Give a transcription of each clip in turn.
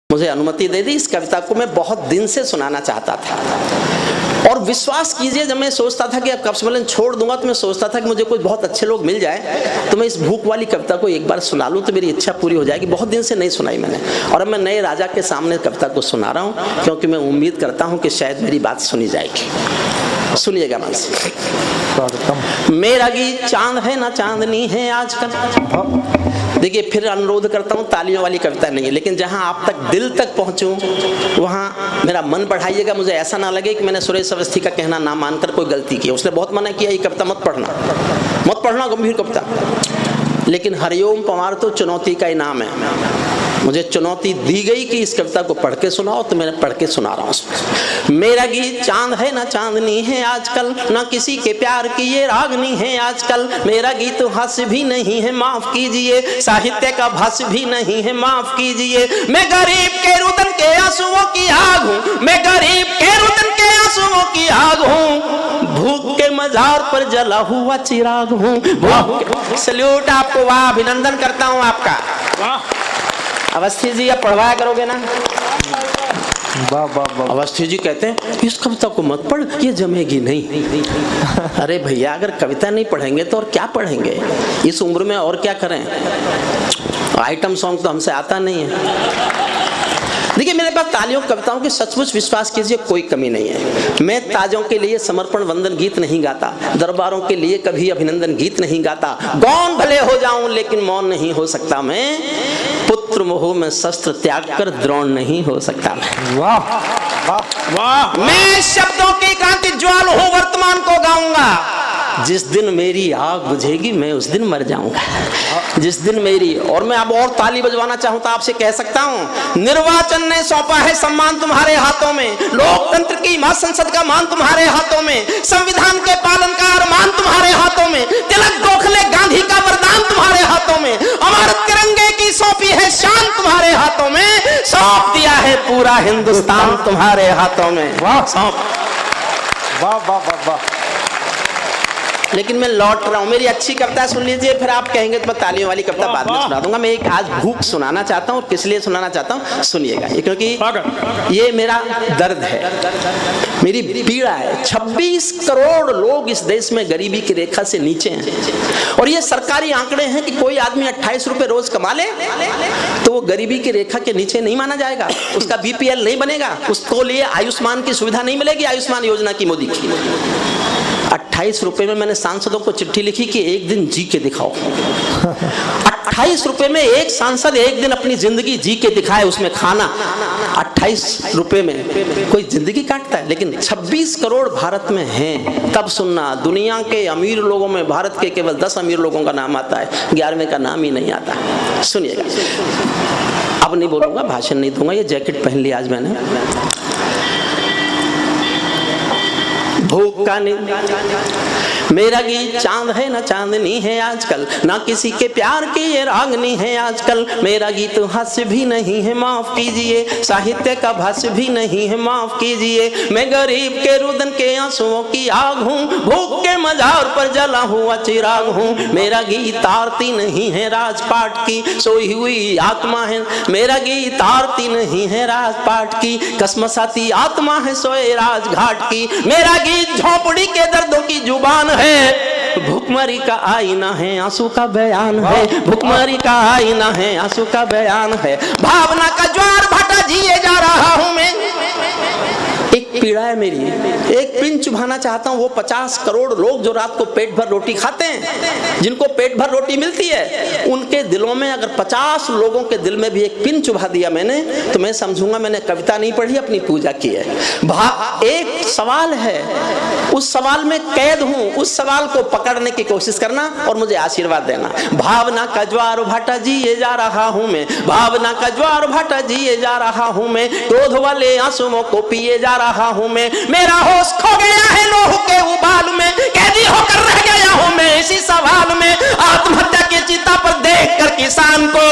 मुझे अनुमति दे दी। इस कविता को मैं बहुत दिन से सुनाना चाहता था और विश्वास कीजिए जब मैं सोचता था कि अब कब सम्मेलन छोड़ दूंगा तो मैं सोचता था कि मुझे कुछ बहुत अच्छे लोग मिल जाए तो मैं इस भूख वाली कविता को एक बार सुना लूं तो मेरी इच्छा पूरी हो जाएगी। बहुत दिन से नहीं सुनाई मैंने और अब मैं नए राजा के सामने कविता को सुना रहा हूं क्योंकि मैं उम्मीद करता हूं कि शायद मेरी बात सुनी जाएगी। सुनिएगा मन से। मेरा गीत चांद है ना चांदनी है आजकल। देखिए फिर अनुरोध करता हूँ, तालियों वाली कविता नहीं है लेकिन जहाँ आप तक दिल तक पहुँचूँ वहाँ मेरा मन बढ़ाइएगा। मुझे ऐसा ना लगे कि मैंने सुरेश अवस्थी का कहना ना मानकर कोई गलती की। उसने बहुत मना किया ये कविता मत पढ़ना गंभीर कविता। लेकिन हरिओम पवार तो चुनौती का इनाम है। मुझे चुनौती दी गई कि इस कविता को पढ़ के सुनाओ तो मैंने पढ़ के सुना रहा हूँ। मेरा गीत चांद है ना चांदनी है आजकल, ना किसी के प्यार की ये रागनी है आजकल। मेरा गीत हास्य भी नहीं है माफ कीजिए, साहित्य का भाष्य भी नहीं है माफ कीजिए। मैं गरीब के रुदन के आंसुओं की आग हूँ, मैं गरीब के रुदन के आंसुओं की आग हूँ, भूख के मजार पर जला हुआ चिराग हूँ। सल्यूट आपको, वाह, अभिनंदन करता हूँ आपका। अवस्थी जी आप पढ़वाया करोगे ना? अवस्थी जी कहते हैं इस कविता को मत पढ़, ये जमेगी नहीं। अरे भैया अगर कविता नहीं पढ़ेंगे तो और क्या पढ़ेंगे? इस उम्र में और क्या करें? आइटम सॉन्ग तो हमसे आता नहीं है। देखिए मेरे पास तालियों कविताओं की सचमुच विश्वास कीजिए कोई कमी नहीं है। मैं ताजों के लिए समर्पण वंदन गीत नहीं गाता, दरबारों के लिए कभी अभिनंदन गीत नहीं गाता। गौन भले हो जाऊं लेकिन मौन नहीं हो सकता मैं, पुत्र मोह में शस्त्र त्याग कर द्रोण नहीं हो सकता मैं। वाह वाह वाह। मैं शब्दों की क्रांति ज्वाल हूं, वर्तमान को गाऊंगा। जिस दिन मेरी आग बुझेगी मैं उस दिन मर जाऊंगा। जिस दिन मेरी, और मैं अब और ताली बजवाना चाहूं तो आपसे कह सकता हूं, निर्वाचन ने सौंपा है सम्मान तुम्हारे हाथों में, लोकतंत्र की महासंसद का मान तुम्हारे हाथों में, संविधान के पालन का अरमान तुम्हारे हाथों में, तिलक गोखले गांधी का वरदान तुम्हारे हाथों में, अमृत तिरंगे की सौंपी है शान तुम्हारे हाथों में, सौंप दिया है पूरा हिंदुस्तान तुम्हारे हाथों में। वाह सौंप। वाह वाह वाह वाह। लेकिन मैं लौट रहा हूँ, मेरी अच्छी कविता सुन लीजिए, फिर आप कहेंगे तो मैं तालियों वाली कविता बाद में सुना दूंगा। मैं एक आज भूख सुनाना चाहता हूँ, किस लिए सुनाना चाहता हूँ सुनिएगा, क्योंकि ये मेरा दर्द है, मेरी पीड़ा है। 26 करोड़ लोग इस देश में गरीबी की रेखा से नीचे हैं और ये सरकारी आंकड़े हैं कि कोई आदमी 28 रुपए रोज कमा ले तो वो गरीबी की रेखा के नीचे नहीं माना जाएगा, उसका बीपीएल नहीं बनेगा, उसको लिए आयुष्मान की सुविधा नहीं मिलेगी, आयुष्मान योजना की मोदी की। 28 रुपए में मैंने सांसदों को चिट्ठी लिखी कि एक दिन जी के दिखाओ। 28 रुपए में एक सांसद एक दिन अपनी जिंदगी जी के दिखाए, उसमें खाना। 28 रुपए में कोई जिंदगी काटता है, लेकिन 26 करोड़ भारत में हैं। तब सुनना, दुनिया के अमीर लोगों में भारत के केवल 10 अमीर लोगों का नाम आता है, 11वें का नाम ही नहीं आता। सुनिएगा, अब नहीं बोलूंगा, भाषण नहीं दूंगा, ये जैकेट पहन लिया आज मैंने। भूख का मेरा गीत चांद है ना चांदनी है आजकल, ना किसी के प्यार की ये रागनी है आजकल। मेरा गीत हास्य भी नहीं है माफ कीजिए, साहित्य का भाष्य भी नहीं है माफ कीजिए। मैं गरीब के रुदन के आंसुओं की आग हूँ, भूख के मजार पर जला हुआ चिराग हूँ। मेरा गीत आरती नहीं है राजपाट की, सोई हुई आत्मा है। मेरा गीत आरती नहीं है राजपाट की, कसमसाती आत्मा है सोए राजघाट की। मेरा गीत झोपड़ी के दर्दों की जुबान है, भूखमरी का आईना है, आंसू का बयान है। भूखमरी का आईना है, आंसू का बयान है। भावना का ज्वार भाटा जिए जा रहा हूं मैं। एक पीड़ा है मेरी, एक पिन चुभाना चाहता हूं वो 50 करोड़ लोग जो रात को पेट भर रोटी खाते हैं, जिनको पेट भर रोटी मिलती है, उनके दिलों में अगर 50 लोगों के दिल में भी एक पिन चुभा दिया मैंने तो मैं समझूंगा मैंने कविता नहीं पढ़ी, अपनी पूजा की है। एक सवाल है, उस सवाल में कैद हूं, उस सवाल को पकड़ने की कोशिश करना और मुझे आशीर्वाद देना। भावना का ज्वार भाटा जिए जा रहा हूं मैं, भावना का ज्वार भाटा जिए जा रहा हूं मैं। क्रोध वाले आंसुओं को पिए जा रहा हूं मैं। मेरा होश खो गया है लोह के उबाल में, कैदी होकर रह गया हूं मैं इसी सवाल में। आत्महत्या की चिता पर देखकर किसान को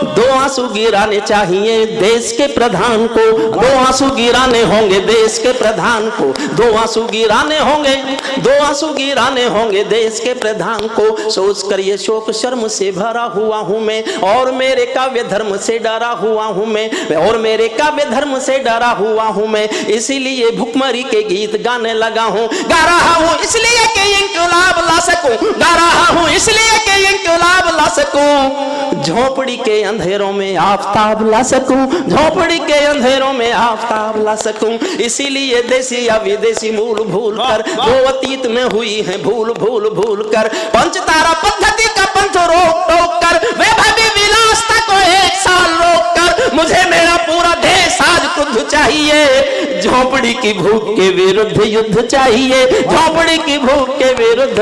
दो आंसू गिराने चाहिए देश के प्रधान को, दो आंसू गिराने होंगे देश के प्रधान को, दो आंसू गिराने होंगे, दो आंसू गिराने होंगे देश के प्रधान को। सोच कर ये शोक शर्म से भरा हुआ हूँ मैं, और मेरे काव्य धर्म से डरा हुआ हूँ मैं, और मेरे काव्य धर्म से डरा हुआ हूँ मैं। इसीलिए भुखमरी के गीत गाने लगा हूँ, गा रहा हूँ इसलिए कि इंकलाब ला सकूं, गा रहा हूँ इसलिए कि इंकलाब ला सकूं, झोपड़ी के अंधेरों में आफताब ला सकूं, झोपड़ी के अंधेरों में आफताब ला सकूं। इसीलिए देसी या विदेशी मूल भूल कर, जो अतीत में हुई है भूल भूल भूल कर, पंचतारा पद्धति का पंथ रोक टोक कर, वैभवी विलासता को एक साल रोक कर, मुझे मेरा पूरा देश आज क्रुद्ध चाहिए, झोपड़ी की भूख के विरुद्ध युद्ध चाहिए, झोपड़ी की भूख के विरुद्ध।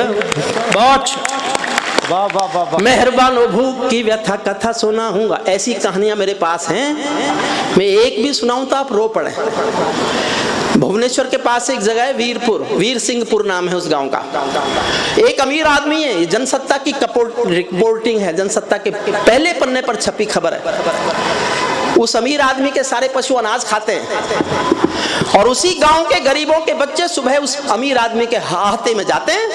बहुत वाह वाह वाह वाह। मेहरबानो भूख की व्यथा कथा सुनाऊंगा। ऐसी कहानियां मेरे पास हैं, मैं एक भी सुनाऊं तो आप रो पड़े। भुवनेश्वर के पास एक जगह है वीरपुर, वीर सिंहपुर नाम है उस गांव का। एक अमीर आदमी है, जनसत्ता की रिपोर्टिंग है, जनसत्ता के पहले पन्ने पर छपी खबर है। उस अमीर आदमी के सारे पशु अनाज खाते हैं, और उसी गांव के गरीबों के बच्चे सुबह उस अमीर आदमी के हाथे में जाते हैं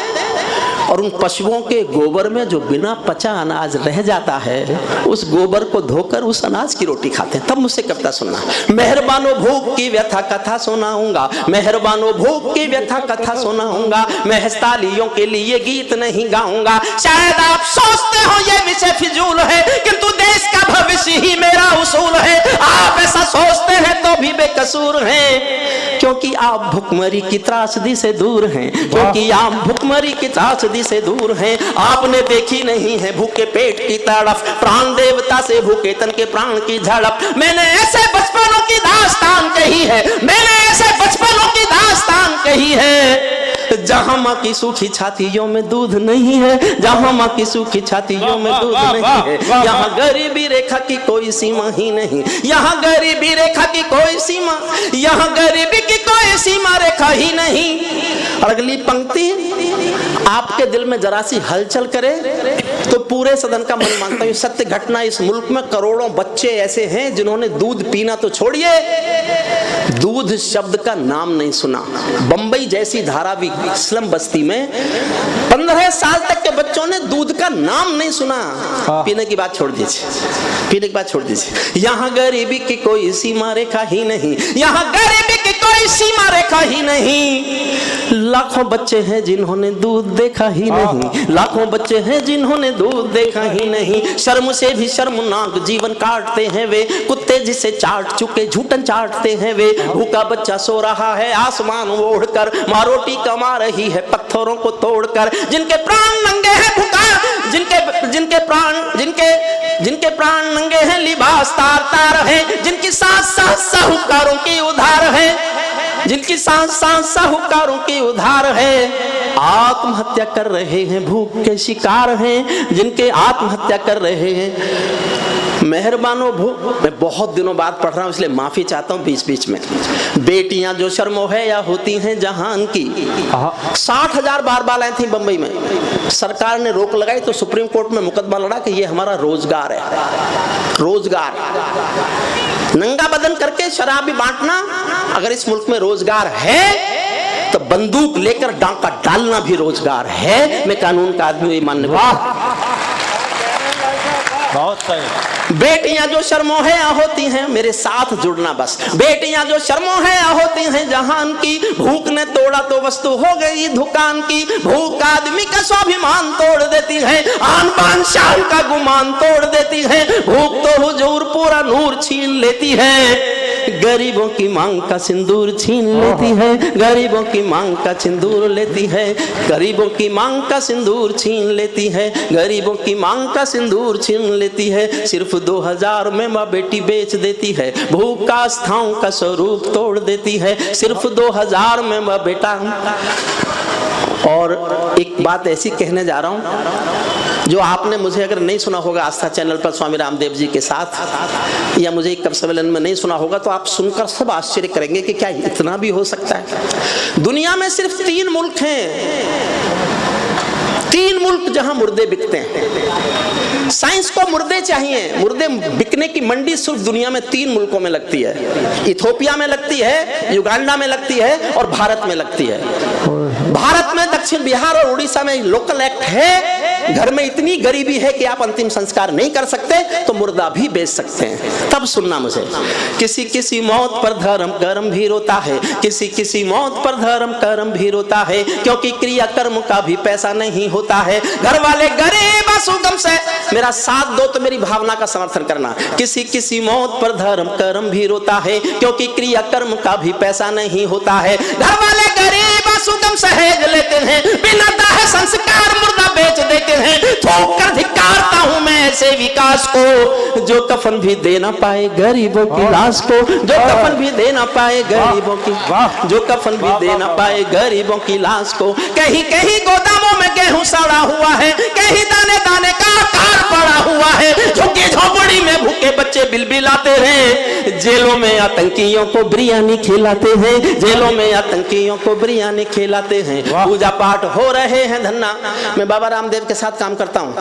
और उन पशुओं के गोबर में जो बिना पचा अनाज रह जाता है, उस गोबर को धोकर उस अनाज की रोटी खाते हैं। तब मुझसे कविता सुनना। मेहरबानो भूख की व्यथा कथा सुनाऊंगा, मेहरबानो भूख की व्यथा कथा सुनाऊंगा, महज तालियों के लिए गीत नहीं गाऊंगा। शायद आप सोचते हो ये विषय फिजूल है, किंतु देश का भविष्य ही मेरा उसूल है। आप ऐसा सोचते हैं तो भी बेकसूर हैं, क्योंकि आप भुखमरी की त्रासदी से दूर हैं, क्योंकि आप भुखमरी की त्रासदी से दूर हैं। आपने देखी नहीं है भूखे पेट की तड़फ, प्राण देवता से भूखे तन के प्राण की झड़प। मैंने ऐसे बचपनों की दास्तान कही है, मैंने ऐसे बचपनों की दास्तान कही है, जहां माँ की सूखी छातियों में दूध नहीं है, जहां माँ की सूखी छातियों में दूध नहीं है। यहाँ गरीबी रेखा की कोई सीमा ही नहीं, यहाँ गरीबी रेखा की कोई सीमा, यहाँ गरीबी की कोई सीमा रेखा ही नहीं। और अगली पंक्ति आपके दिल में जरा सी हलचल करे तो पूरे सदन का मन मानता हूँ सत्य घटना। इस मुल्क में करोड़ों बच्चे ऐसे हैं जिन्होंने दूध पीना तो छोड़िए, दूध शब्द का नाम नहीं सुना। बंबई जैसी धारावी स्लम बस्ती में 15 साल तक के बच्चों ने दूध का नाम नहीं सुना। पीने की बात छोड़ दीजिए, पीने की बात छोड़ दीजिए। यहाँ गरीबी की कोई सीमा रेखा ही नहीं, यहाँ गरीबी की कोई सीमा रेखा ही नहीं। लाखों बच्चे हैं जिन्होंने दूध देखा ही नहीं, लाखों बच्चे हैं जिन्होंने दूध देखा ही नहीं। शर्म से भी शर्मनाक जीवन काटते हैं वे, कुत्ते जिसे चाट चुके झूठन चाटते हैं वे। भूखा बच्चा सो रहा है आसमान ओढ़कर, माँ रोटी कमा रही है पत्थरों को तोड़कर। जिनके प्राण नंगे हैं भूखा, जिनके प्राण नंगे हैं लिबास तार तार है, जिनकी सांस सांस साहूकारों की उधार है, जिनकी सांस सांस साहूकारों की उधार है। आत्महत्या कर रहे हैं भूख के शिकार हैं, जिनके आत्महत्या कर रहे हैं। मेहरबानो भूख, मैं बहुत दिनों बाद पढ़ रहा हूँ इसलिए माफी चाहता हूँ बीच बीच में। बेटियां जो शर्मो है या होती हैं जहान की। 60,000 बार बाल आई थी बंबई में, सरकार ने रोक लगाई तो सुप्रीम कोर्ट में मुकदमा लड़ा कि ये हमारा रोजगार है। रोजगार, नंगा बदन करके शराब भी बांटना अगर इस मुल्क में रोजगार है तो बंदूक लेकर डांका डालना भी रोजगार है। मैं कानून का आदमी मानने वाला। बहुत सही। बेटियां जो शर्मो है होती हैं, मेरे साथ जुड़ना बस। बेटियां जो शर्मो है होती हैं जहान की, भूख ने तोड़ा तो वस्तु हो गई दुकान की। भूख आदमी का स्वाभिमान तोड़ देती है, आन बान शान का गुमान तोड़ देती है। भूख तो हुजूर पूरा नूर छीन लेती है, गरीबों की मांग का सिंदूर छीन लेती है, गरीबों की मांग का सिंदूर लेती है, गरीबों की मांग का सिंदूर छीन लेती है, गरीबों की मांग का सिंदूर छीन लेती है। सिर्फ 2000 में माँ बेटी बेच देती है, भूख का आस्थाओं का स्वरूप तोड़ देती है। सिर्फ 2000 में माँ बेटा। और एक बात ऐसी कहने जा रहा हूँ जो आपने मुझे अगर नहीं सुना होगा आस्था चैनल पर स्वामी रामदेव जी के साथ, या मुझे कब सम्मेलन में नहीं सुना होगा, तो आप सुनकर सब आश्चर्य करेंगे कि क्या इतना भी हो सकता है। दुनिया में सिर्फ 3 मुल्क हैं, 3 मुल्क जहां मुर्दे बिकते हैं। साइंस को मुर्दे चाहिए, मुर्दे बिकने की मंडी सिर्फ दुनिया में 3 मुल्कों में लगती है। इथोपिया में लगती है, युगांडा में लगती है और भारत में लगती है। भारत में दक्षिण बिहार और उड़ीसा में लोकल एक्ट है। घर में इतनी गरीबी है कि आप अंतिम संस्कार नहीं कर सकते तो मुर्दा भी बेच सकते हैं। तब सुनना मुझे, किसी किसी मौत पर धर्म कर्म भी रोता है, किसी किसी मौत पर धर्म कर्म भी रोता है, क्योंकि क्रिया कर्म का भी पैसा नहीं होता है। घर वाले गरीब सुगम से, मेरा साथ दो तो मेरी भावना का समर्थन करना। किसी किसी मौत पर धर्म कर्म भी रोता है, क्योंकि क्रिया कर्म का भी पैसा नहीं होता है। घर वाले गरीब सुगम सहेज लेते हैं, बिना दाह संस्कार मुर्दा बेच देते हैं। थोक कर धिक्कारता हूं मैं ऐसे विकास को, जो कफन भी दे ना पाए गरीबों की लाश को, जो कफन भी दे ना पाए गरीबों की, जो कफन भी दे ना पाए गरीबों की लाश को। कहीं कहीं गोदामों में गेहूं सड़ा हुआ है, कहीं दाने दाने का आकार पड़ा हुआ है। झुग्गी झोपड़ी में भूखे बच्चे बिलबिलाते हैं, जेलों में आतंकियों को बिरयानी खिलाते हैं, जेलों में आतंकियों को बिरयानी खिलाते हैं। पूजा पाठ हो रहे हैं धन्ना। मैं बाबा रामदेव के साथ काम करता हूं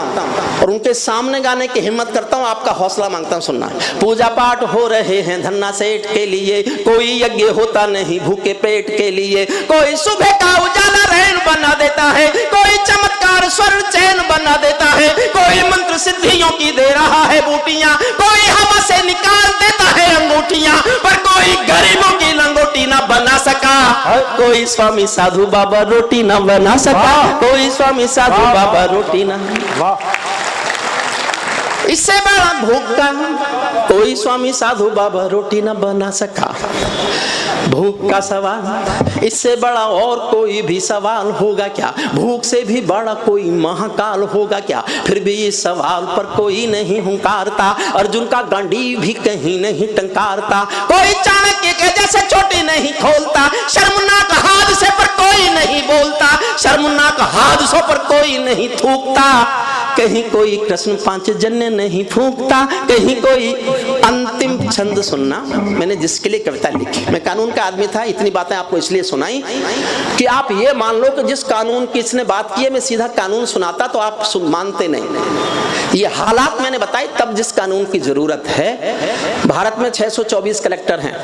और उनके सामने गाने की हिम्मत करता हूं, आपका हौसला मांगता हूं सुनना। पूजा पाठ हो रहे हैं धन्ना सेठ के लिए, कोई यज्ञ होता नहीं भूखे पेट के लिए। कोई सुबह का उजाला रैन बना देता है, कोई चमत्कार स्वर चैन बना देता है, कोई मंत्र सिद्धियों की दे रहा है बूटियां, कोई हवा से निकाल देता है अंगूठियां, पर कोई गरीबों की लंगोटी ना बना सका। कोई स्वामी साधु बाबा रोटी ना बना सका, कोई स्वामी साधु बाबा रोटी ना। इससे बड़ा भूख का कोई स्वामी साधु बाबा रोटी न बना सका। भूख का सवाल, इससे बड़ा और कोई भी सवाल होगा क्या? भूख से भी बड़ा कोई महाकाल होगा क्या? फिर भी इस सवाल पर कोई नहीं हुंकारता, अर्जुन का गांडी भी कहीं नहीं टंकारता। कोई चाणक्य के जैसे चोटी नहीं खोलता, शर्मनाक हादसे पर कोई नहीं बोलता, शर्मनाक हादसों पर कोई नहीं थूकता। कहीं कोई कृष्ण पांचजन्य नहीं फूंकता, कहीं कोई अंतिम छंद सुनना। मैंने जिसके लिए कविता लिखी, मैं कानून का आदमी था, इतनी बातें आपको इसलिए सुनाई कि आप ये मान लो कि जिस कानून की इसने बात की है मैं सीधा कानून सुनाता तो आप मानते नहीं। ये हालात मैंने बताई तब जिस कानून की जरूरत है। भारत में 624 कलेक्टर हैं,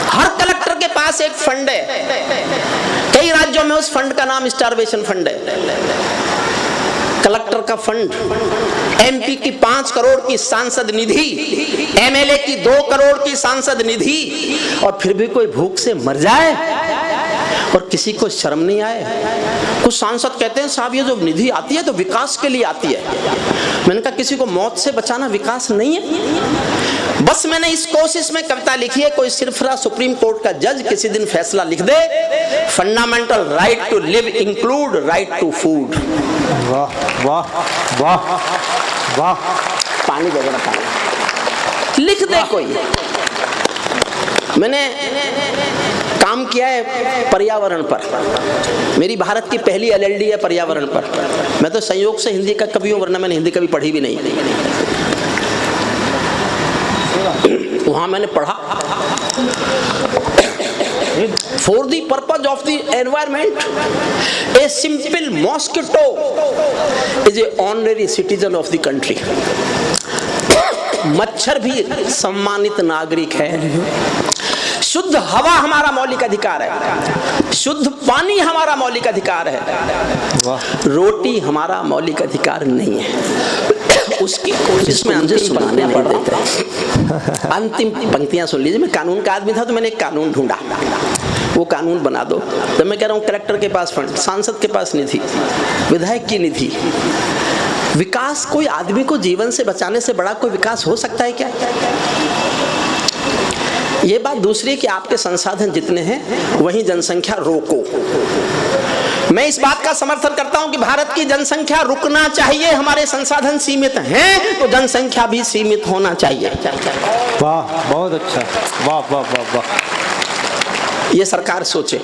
हर कलेक्टर के पास एक फंड है। कई राज्यों में उस फंड का नाम स्टारवेशन फंड है। कलेक्टर का फंड, एमपी की 5 करोड़ की सांसद निधि, एमएलए की 2 करोड़ की सांसद निधि, और फिर भी कोई भूख से मर जाए और किसी को शर्म नहीं आए। कुछ सांसद कहते हैं साहब ये जो निधि आती है तो विकास के लिए आती है। मैंने कहा किसी को मौत से बचाना विकास नहीं है। बस मैंने इस कोशिश में कविता लिखी है, कोई सिरफरा सुप्रीम कोर्ट का जज किसी दिन फैसला लिख दे, fundamental right to live include right to food. वाह वाह वाह वाह, पानी दे देना, पानी लिख दे कोई। मैंने काम किया है पर्यावरण पर, मेरी भारत की पहली एलएलडी है पर्यावरण पर। मैं तो संयोग से हिंदी का कवि हूं, वरना मैंने हिंदी कभी पढ़ी भी नहीं। वहां मैंने पढ़ा For the purpose of the environment, a simple mosquito is an honorary citizen of the country. मच्छर भी सम्मानित नागरिक है। शुद्ध हवा हमारा मौलिक अधिकार है, शुद्ध पानी हमारा मौलिक अधिकार है, रोटी हमारा मौलिक अधिकार नहीं है। उसकी कोशिश में मुझे सुनाने पड़ रहा है। अंतिम पंक्तियां सुन लीजिए। मैं कानून का आदमी था तो मैंने एक कानून ढूंढा, वो कानून बना दो। जब मैं कह रहा हूँ कलेक्टर के पास फंड, सांसद के पास निधि, विधायक की निधि, विकास कोई आदमी को जीवन से बचाने से बड़ा कोई विकास हो सकता है क्या? ये बात दूसरी कि आपके संसाधन जितने हैं वहीं जनसंख्या रोको। मैं इस बात का समर्थन करता हूं कि भारत की जनसंख्या रुकना चाहिए। हमारे संसाधन सीमित हैं तो जनसंख्या भी सीमित होना चाहिए। वाह बहुत अच्छा, वाह वाह वाह वाह। ये सरकार सोचे।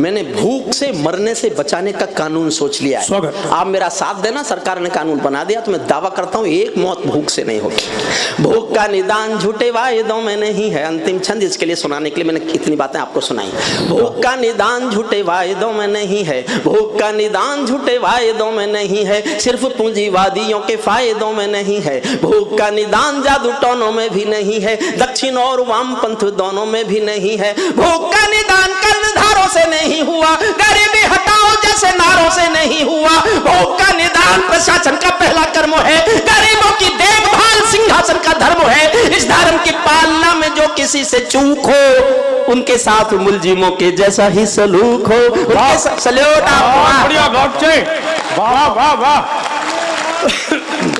मैंने भूख से मरने से बचाने का कानून सोच लिया है। आप मेरा साथ देना, सरकार ने कानून बना दिया तो मैं दावा करता हूं एक मौत भूख से नहीं होगी। भूख का निदान झूठे वायदों में नहीं है। अंतिम छंद इसके लिए सुनाने के लिए मैंने इतनी बातें आपको सुनाई। भूख का निदान झूठे वायदों में नहीं है, भूख का निदान झूठे वायदों में नहीं है, सिर्फ पूंजीवादियों के फायदों में नहीं है। भूख का निदान जादू टोनों में भी नहीं है, दक्षिण और वाम पंथ दोनों में भी नहीं है। भूख का निदान कर्णधारों से नहीं हुआ, गरीबी हटाओ जैसे नारों से नहीं हुआ। भूख का निदान प्रशासन का पहला कर्म है, गरीबों की देखभाल सिंहासन का धर्म है। इस धर्म की पालना में जो किसी से चूक हो, उनके साथ मुलजिमों के जैसा ही सलूक हो। सल्यूट वाह वाह वाह।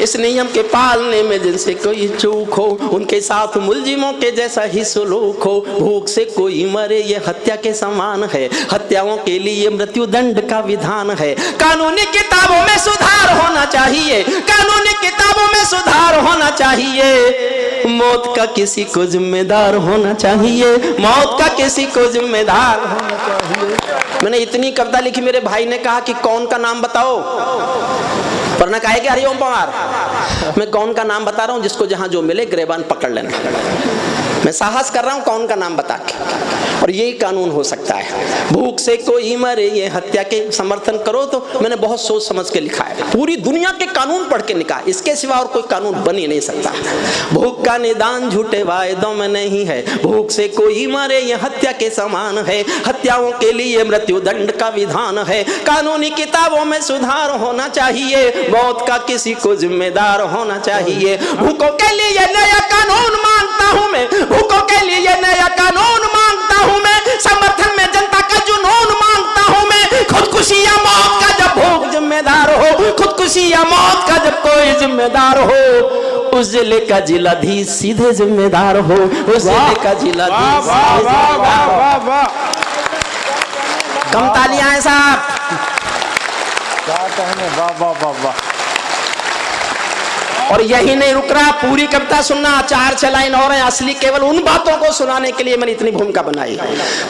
इस नियम के पालने में जिनसे कोई चूक हो, उनके साथ मुलजिमों के जैसा ही सलूक हो। भूख से कोई मरे ये हत्या के समान है, हत्याओं के लिए मृत्यु दंड का विधान है। कानूनी किताबों में सुधार होना चाहिए, कानूनी किताबों में सुधार होना चाहिए। मौत का किसी को जिम्मेदार होना चाहिए, मौत का किसी को जिम्मेदार होना चाहिए। मैंने इतनी कविता लिखी, मेरे भाई ने कहा कि कौन का नाम बताओ, वरना कहे कि हरिओम पवार। मैं कौन का नाम बता रहा हूं, जिसको जहां जो मिले गिरेबान पकड़ लेना। मैं साहस कर रहा हूं कौन का नाम बता के, और यही कानून हो सकता है। भूख से कोई मरे ये हत्या के समर्थन करो, तो मैंने बहुत सोच समझ के लिखा है। पूरी दुनिया के कानून पढ़ के लिखा, इसके सिवा और कोई कानून बन ही नहीं सकता। भूख का निदान झूठे वायदों में नहीं है, भूख से कोई मरे ये हत्या के समान है, हत्याओं के लिए मृत्यु दंड का विधान है। कानूनी किताबों में सुधार होना चाहिए, मौत का किसी को जिम्मेदार होना चाहिए। भूखों के लिए नया कानून मांगता हूं मैं, भूखों के लिए नया कानून मांगता हूं मैं, समर्थन में जनता का जुनून मांगता हूं मैं। खुदकुशी या मौत का जब भूख जिम्मेदार हो, खुदकुशी या मौत का जब कोई जिम्मेदार हो, उस जिले का जिलाधीश सीधे जिम्मेदार हो, उस जिले का जिलाधीश। कम तालियां हैं साहब। वाह वाह वाह वाह। और यही नहीं रुक रहा, पूरी कविता सुनना, 4-6 लाइन और हैं असली, केवल उन बातों को सुनाने के लिए मैंने इतनी भूमिका बनाई।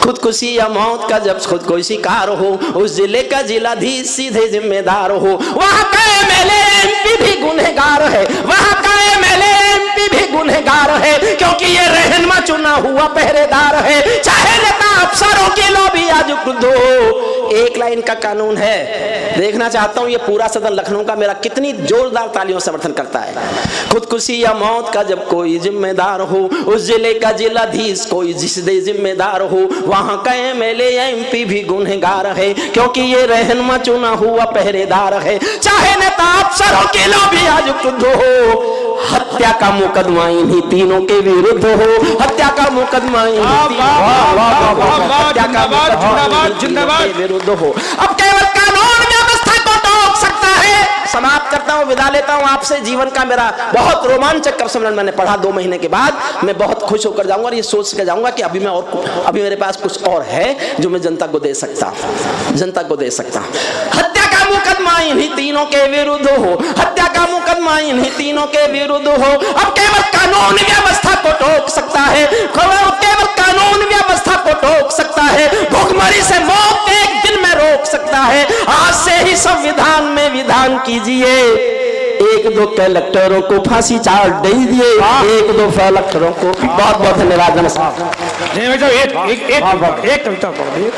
खुदकुशी या मौत का जब खुद कोई शिकार हो, उस जिले का जिलाधीश सीधे जिम्मेदार हो। वहां का एमएलए एमपी भी गुनहगार है, वहां का एमएलए एमपी भी गुनहगार है, क्योंकि ये रहनुमा चुना हुआ पहरेदार है। चाहे नेता अफसरों की लॉबी आज खुद हो। एक लाइन का कानून है, देखना चाहता हूं ये पूरा सदन लखनऊ का मेरा कितनी जोरदार तालियों समर्थन करता है। खुदकुशी या मौत का जब कोई जिम्मेदार हो, उस जिले का जिलाधीश कोई जिसदे जिम्मेदार हो। वहां का एमएलए एमपी भी गुनहगार है, क्योंकि ये रहनुमा चुना हुआ पहरेदार है। चाहे नेता अफसरों की लॉबी आज खुद हो। हत्या का मुकदमा इन्हीं तीनों के विरुद्ध हो, हत्या का मुकदमा विरुद्ध हो। अब केवल कानून व्यवस्था को टोक सकता है। समाप्त करता हूँ, विदा लेता हूँ आपसे। जीवन का मेरा बहुत रोमांचक कर सम्मेलन मैंने पढ़ा 2 महीने के बाद। मैं बहुत खुश होकर जाऊंगा और ये सोच कर जाऊंगा कि अभी मेरे पास कुछ और है जो मैं जनता को दे सकता, जनता को दे सकता। हत्या का मुकदमा इन्हीं तीनों के विरुद्ध हो, हत्या का मुकदमा इन्हीं तीनों के विरुद्ध हो। अब केवल कानून व्यवस्था को टोक सकता है, केवल कानून व्यवस्था को टोक सकता है। भूखमरी से मौत एक दिन में रोक सकता है। आज से ही संविधान में विधान कीजिए, 1-2 कलेक्टरों को फांसी चार्ट दे दिए, 1-2 कलेक्टरों को। बहुत बहुत धन्यवाद, नमस्कार। एक कविता पढ़ दी।